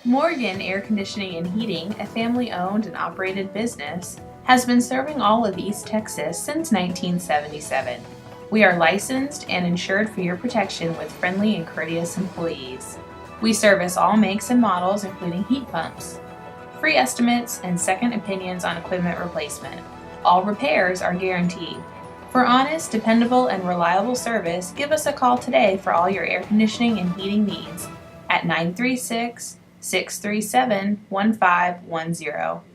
Morgan Air Conditioning and Heating, a family owned and operated business, has been serving all of East Texas since 1977. We are licensed and insured for your protection with friendly and courteous employees. We service all makes and models, including heat pumps. Free estimates and second opinions on equipment replacement. All repairs are guaranteed. For honest, dependable, and reliable service, give us a call today for all your air conditioning and heating needs at 936 637 1510.